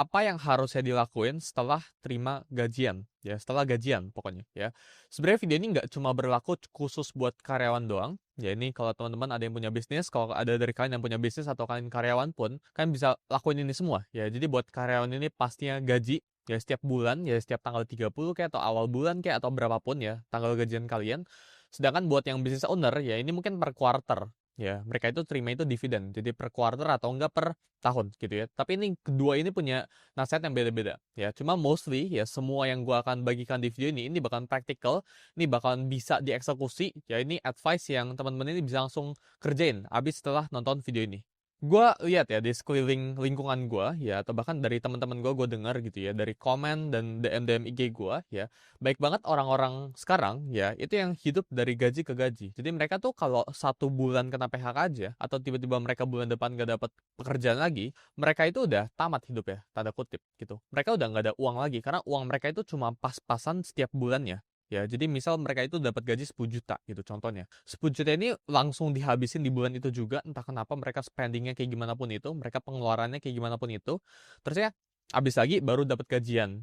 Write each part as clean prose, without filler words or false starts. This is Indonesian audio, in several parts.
apa yang harusnya dilakuin setelah terima gajian, ya, setelah gajian pokoknya, ya. Sebenarnya video ini nggak cuma berlaku khusus buat karyawan doang, ya ini kalau teman-teman ada yang punya bisnis, kalau ada dari kalian yang punya bisnis atau kalian karyawan pun, kalian bisa lakuin ini semua, ya. Jadi buat karyawan ini pastinya gaji, ya setiap bulan, ya setiap tanggal 30 kayak atau awal bulan kayak atau berapapun ya, tanggal gajian kalian. Sedangkan buat yang business owner, ya ini mungkin per quarter, ya mereka itu terima itu dividen, jadi per quarter atau enggak per tahun gitu ya. Tapi ini kedua ini punya nasihat yang beda-beda ya. Cuma mostly ya semua yang gua akan bagikan di video ini bakalan practical, ini bakalan bisa dieksekusi. Ya ini advice yang teman-teman ini bisa langsung kerjain abis setelah nonton video ini. Gua lihat ya di sekeliling lingkungan gua ya atau bahkan dari teman-teman gua dengar gitu ya dari komen dan DM-DM IG gua ya. Baik banget orang-orang sekarang ya itu yang hidup dari gaji ke gaji. Jadi mereka tuh kalau 1 bulan kena PHK aja atau tiba-tiba mereka bulan depan gak dapat pekerjaan lagi, mereka itu udah tamat hidup ya, tanda kutip gitu. Mereka udah nggak ada uang lagi karena uang mereka itu cuma pas-pasan setiap bulannya. Ya, jadi misal mereka itu dapat gaji 10 juta gitu contohnya. 10 juta ini langsung dihabisin di bulan itu juga, entah kenapa mereka spendingnya kayak gimana pun itu, mereka pengeluarannya kayak gimana pun itu. Terus ya, habis lagi baru dapat gajian.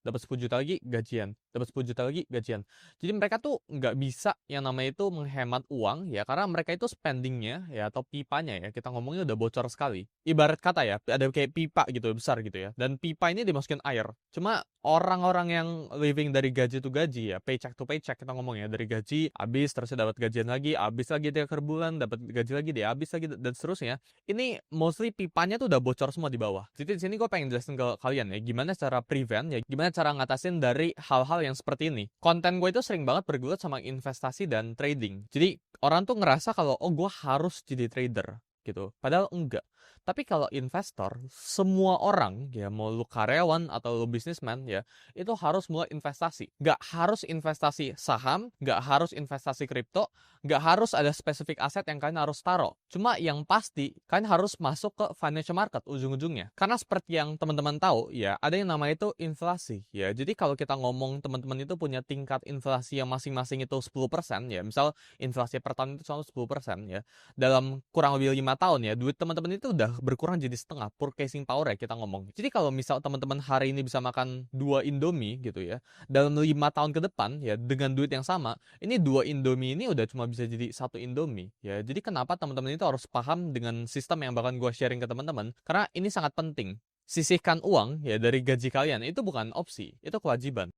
Dapat 10 juta lagi gajian, dapat 10 juta lagi gajian. Jadi mereka tuh nggak bisa yang namanya itu menghemat uang ya karena mereka itu spendingnya ya atau pipanya ya kita ngomongnya udah bocor sekali. Ibarat kata ya ada kayak pipa gitu besar gitu ya dan pipa ini dimasukin air. Cuma orang-orang yang living dari gaji to gaji ya paycheck to paycheck kita ngomong ya dari gaji habis terusnya dapat gajian lagi habis lagi dia akhir bulan dapat gaji lagi dia habis lagi dan seterusnya. Ini mostly pipanya tuh udah bocor semua di bawah. Jadi di sini gue pengen jelasin ke kalian ya gimana cara prevent ya gimana cara ngatasin dari hal-hal yang seperti ini. Konten gue itu sering banget bergulat sama investasi dan trading. Jadi orang tuh ngerasa kalau oh gue harus jadi trader gitu. Padahal enggak. Tapi kalau investor, semua orang ya mau lu karyawan atau lu bisnismen ya, itu harus mulai investasi. Nggak harus investasi saham, nggak harus investasi kripto, nggak harus ada spesifik aset yang kalian harus taruh. Cuma yang pasti, kalian harus masuk ke financial market ujung-ujungnya. Karena seperti yang teman-teman tahu, ya ada yang namanya itu inflasi. Ya, jadi kalau kita ngomong teman-teman itu punya tingkat inflasi yang masing-masing itu 10%, ya misal inflasi per tahun itu contoh 10%, ya. Dalam kurang lebih 5 tahun ya, duit teman-teman itu udah berkurang jadi setengah, purchasing power ya kita ngomong. Jadi kalau misal teman-teman hari ini bisa makan 2 Indomie gitu ya, dalam 5 tahun ke depan ya dengan duit yang sama, ini 2 Indomie ini udah cuma bisa jadi 1 Indomie ya. Jadi kenapa teman-teman itu harus paham dengan sistem yang bakal gue sharing ke teman-teman? Karena ini sangat penting. Sisihkan uang ya dari gaji kalian itu bukan opsi, itu kewajiban.